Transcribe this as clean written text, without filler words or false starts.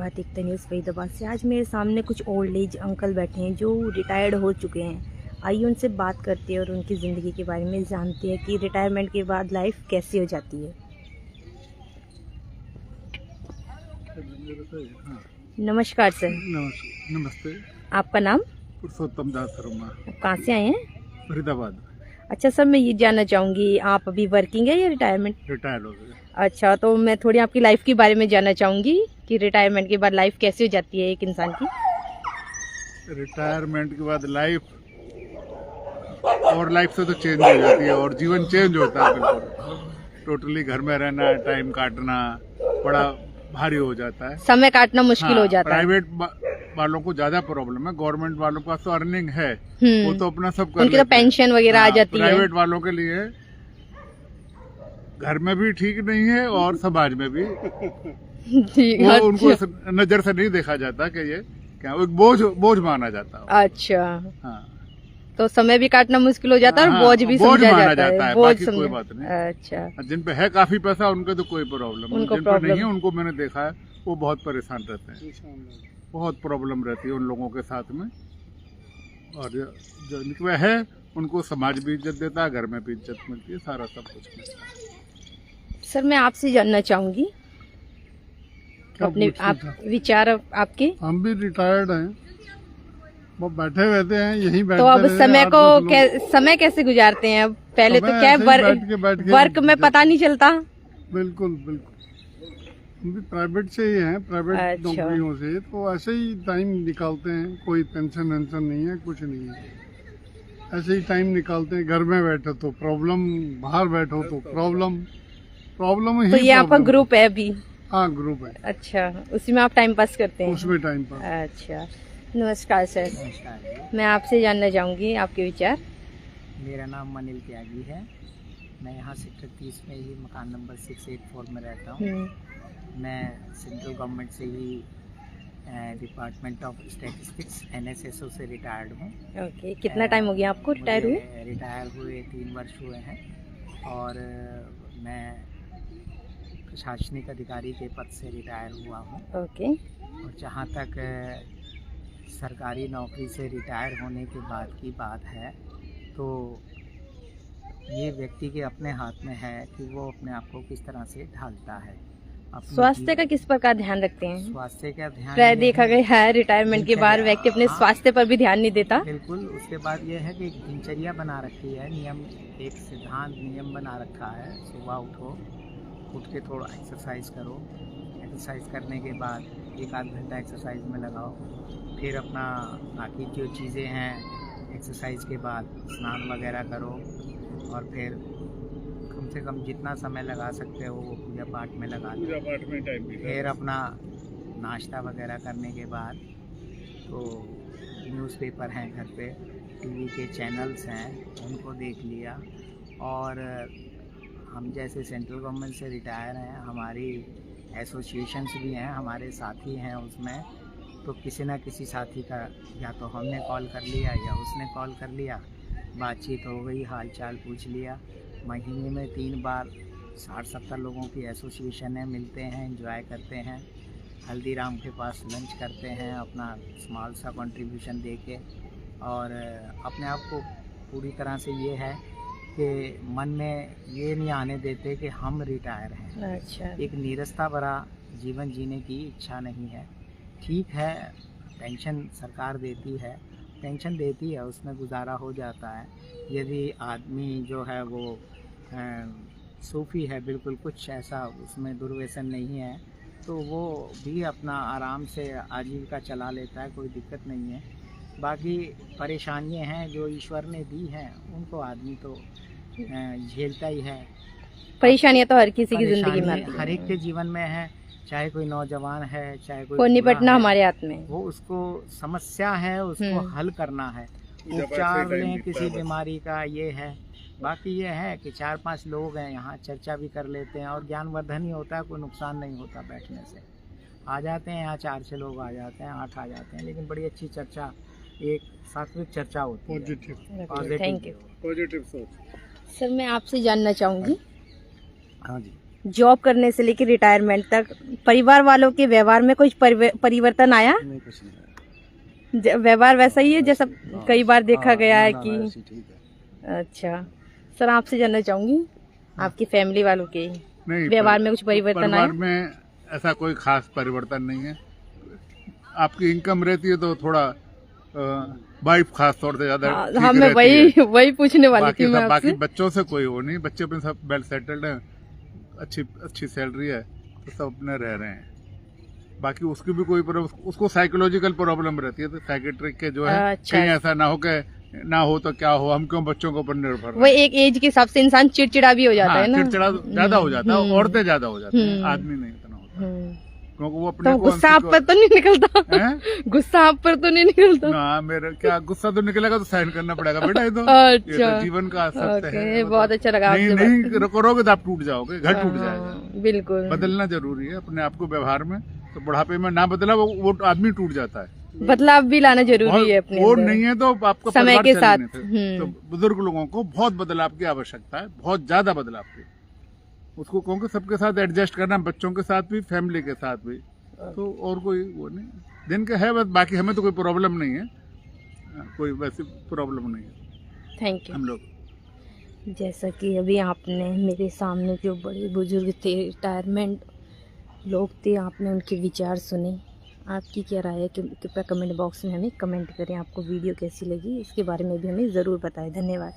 प्रभात एकता news Faridabad से। आज मेरे सामने कुछ ओल्ड एज अंकल बैठे हैं जो रिटायर्ड हो चुके हैं। आइए उनसे बात करते हैं और उनकी ज़िंदगी के बारे में जानते हैं कि रिटायरमेंट के बाद लाइफ कैसी हो जाती है। नमस्कार सर। नमस्ते। आपका नाम? पुरुषोत्तम दास शर्मा। आप कहाँ से आए हैं? फरीदाबाद। अच्छा सर, मैं ये जानना चाहूँगी आप अभी वर्किंग है या रिटायरमेंट? रिटायर हो गए। अच्छा, तो मैं थोड़ी आपकी लाइफ के बारे में जानना चाहूँगी कि रिटायरमेंट के बाद लाइफ कैसी हो जाती है एक इंसान की। रिटायरमेंट के बाद लाइफ और लाइफ से तो चेंज हो जाती है और जीवन चेंज होता है बिल्कुल। टोटली घर में रहना, टाइम काटना बड़ा भारी हो जाता है। समय काटना मुश्किल हो जाता है। प्राइवेट वालों को ज्यादा प्रॉब्लम है। गवर्नमेंट वालों का तो अर्निंग है, वो तो अपना सब कर उनकी तो पेंशन वगैरह आ जाती है। प्राइवेट वालों के लिए घर में भी ठीक नहीं है और समाज में भी वो अच्छा। उनको नजर से नहीं देखा जाता कि ये क्या एक बोझ माना जाता है। अच्छा हाँ। तो समय भी काटना मुश्किल हो जाता है और बोझ भी बोझ समझा माना जाता है। बाकी कोई बात नहीं। अच्छा, जिन पे है काफी पैसा उनके तो कोई प्रॉब्लम नहीं, जिन पे नहीं है उनको मैंने देखा है वो बहुत परेशान रहते हैं। बहुत प्रॉब्लम रहती है उन लोगों के साथ में। और जो इनके है उनको समाज भी इज्जत देता है, घर में भी इज्जत मिलती है, सारा सब कुछ मिलता है। सर मैं आपसे जानना चाहूंगी अपने आप विचार आपके। हम भी रिटायर्ड हैं, वो बैठे रहते हैं यहीं बैठते तो अब समय को समय कैसे गुजारते हैं? अब पहले तो क्या वर्क में पता नहीं चलता। बिल्कुल बिल्कुल। हम भी प्राइवेट से ही हैं, प्राइवेट नौकरियों से, तो ऐसे ही टाइम निकालते हैं। कोई पेंशन वेंशन नहीं है, कुछ नहीं है, ऐसे ही टाइम निकालते हैं। घर में बैठो तो प्रॉब्लम, बाहर बैठो तो प्रॉब्लम ही। तो ये आपका ग्रुप है अभी? हाँ, ग्रुप है। अच्छा, उसी में आप टाइम पास करते हैं? उसमें टाइम पास। अच्छा, नमस्कार सर। नमस्कार। मैं आपसे जानना चाहूँगी आपके विचार। मेरा नाम अनिल त्यागी है। मैं यहाँ सेक्टर 30 में ही मकान नंबर 684 में रहता हूँ। मैं सेंट्रल गवर्नमेंट से ही डिपार्टमेंट ऑफ स्टैटिस्टिक्स NSSO से रिटायर्ड हूँ। ओके, कितना टाइम हो गया आपको रिटायर हुए? रिटायर हुए 3 वर्ष हुए हैं और मैं प्रशासनिक अधिकारी के पद से रिटायर हुआ हूँ। ओके। और जहाँ तक सरकारी नौकरी से रिटायर होने के बाद की बात है तो ये व्यक्ति के अपने हाथ में है कि वो अपने आप को किस तरह से ढालता है। स्वास्थ्य का किस प्रकार ध्यान रखते हैं? स्वास्थ्य का ध्यान प्राय देखा गया है रिटायरमेंट के बाद व्यक्ति अपने स्वास्थ्य पर भी ध्यान नहीं देता। बिल्कुल। उसके बाद ये है कि एक दिनचर्या बना रखी है, नियम, एक सिद्धांत नियम बना रखा है। सुबह उठ के थोड़ा एक्सरसाइज करो, एक्सरसाइज करने के बाद 1 आध घंटा एक्सरसाइज में लगाओ, फिर अपना बाकी जो चीज़ें हैं एक्सरसाइज के बाद स्नान वगैरह करो और फिर कम से कम जितना समय लगा सकते हो वो पूजा पाठ में लगा लो। फिर अपना नाश्ता वगैरह करने के बाद तो न्यूज़पेपर हैं घर पे, टीवी के चैनल्स हैं उनको देख लिया। और हम जैसे सेंट्रल गवर्नमेंट से रिटायर हैं, हमारी एसोसिएशंस भी हैं, हमारे साथी हैं उसमें, तो किसी ना किसी साथी का या तो हमने कॉल कर लिया या उसने कॉल कर लिया, बातचीत हो गई, हाल चाल पूछ लिया। महीने में 3 बार 60-70 लोगों की एसोसिएशन है, मिलते हैं, एंजॉय करते हैं, हल्दीराम के पास लंच करते हैं अपना स्मॉल सा कंट्रीब्यूशन दे के। और अपने आप को पूरी तरह से ये है कि मन में ये नहीं आने देते कि हम रिटायर हैं। अच्छा। एक नीरसता भरा जीवन जीने की इच्छा नहीं है। ठीक है, पेंशन सरकार देती है, पेंशन देती है, उसमें गुजारा हो जाता है। यदि आदमी जो है वो सूफी है, बिल्कुल कुछ ऐसा उसमें दुर्व्यसन नहीं है, तो वो भी अपना आराम से आजीविका चला लेता है, कोई दिक्कत नहीं है। बाकी परेशानियां हैं जो ईश्वर ने दी हैं उनको आदमी तो झेलता ही है। परेशानियां तो हर किसी की जिंदगी में आती हैं, हर एक के जीवन में है, चाहे कोई नौजवान है, चाहे कोई निपटना हमारे हाथ में। वो उसको समस्या है, उसको हल करना है। उपचार लें किसी बीमारी का, ये है। बाकी ये है कि 4-5 लोग हैं यहाँ, चर्चा भी कर लेते हैं और ज्ञानवर्धन ही होता है, कोई नुकसान नहीं होता बैठने से। आ जाते हैं यहाँ 4-6 लोग आ जाते हैं, 8 आ जाते हैं, लेकिन बड़ी अच्छी चर्चा, एक सात्विक चर्चा होती है। Thank you. पॉजिटिव सोच। सर मैं आपसे जानना चाहूँगी हाँ जी। जॉब करने से लेकर रिटायरमेंट तक परिवार वालों के व्यवहार में कुछ परिवर्तन आया? नहीं, कुछ नहीं आया। व्यवहार वैसा ही है जैसा कई बार देखा गया है कि। ठीक है। अच्छा सर, आपसे जानना चाहूंगी आपकी फैमिली वालों के नहीं, व्यवहार में कुछ परिवर्तन आया? परिवार में ऐसा कोई खास परिवर्तन नहीं है। आपकी इनकम रहती है तो थोड़ा वाइफ खास तौर से ज्यादा हाँ, मैं वही पूछने वाली थी मैं बाकी आपसे। बच्चों से कोई वो नहीं, बच्चे अपने सब वेल सेटल्ड हैं, अच्छी सैलरी है, तो सब अपने रह रहे हैं। बाकी उसकी भी कोई उसको साइकोलॉजिकल प्रॉब्लम रहती है, तो साइकेट्रिक के जो है अच्छा। कहीं ऐसा ना हो कि ना हो तो क्या हो, हम क्यों बच्चों के ऊपर निर्भर वो एक एज के हिसाब से इंसान चिड़चिड़ा भी हो जाता है ना। चिड़चिड़ा ज्यादा हो जाता है, औरतें ज्यादा हो जाती हैं, आदमी नहीं इतना होता, क्योंकि वो अपने तो को गुस्सा आप पर तो नहीं निकलता? हैं? गुस्सा आप पर तो नहीं निकलता? ना, मेरा क्या गुस्सा तो निकलेगा तो सहन करना पड़ेगा बेटा, ये तो अच्छा, जीवन का सत्य है। बहुत अच्छा लगा आपसे बात नहीं करके। करोगे तो आप टूट जाओगे, घर टूट जाएगा। हाँ, बिल्कुल बदलना जरूरी है अपने आप को व्यवहार में, तो बुढ़ापे में ना बदला वो आदमी टूट जाता है। बदलाव भी लाना जरूरी है अपने वो अंदर। नहीं है तो आपका समय परिवार के चल साथ। नहीं सकता। तो बुजुर्ग लोगों को बहुत बदलाव की आवश्यकता है, बहुत ज्यादा बदलाव की। उसको कहूँगा सबके साथ एडजस्ट करना, बच्चों के साथ भी, फैमिली के साथ भी, तो और कोई वो नहीं दिन का है बस। बाकी हमें तो कोई प्रॉब्लम नहीं है, कोई वैसी प्रॉब्लम नहीं है। Thank you. हम लोग जैसा कि अभी आपने मेरे सामने जो बड़े बुजुर्ग थे, रिटायरमेंट लोग थे, आपने उनके विचार सुने। आपकी क्या राय है कि कृपया कमेंट बॉक्स में हमें कमेंट करें। आपको वीडियो कैसी लगी इसके बारे में भी हमें ज़रूर बताएं। धन्यवाद।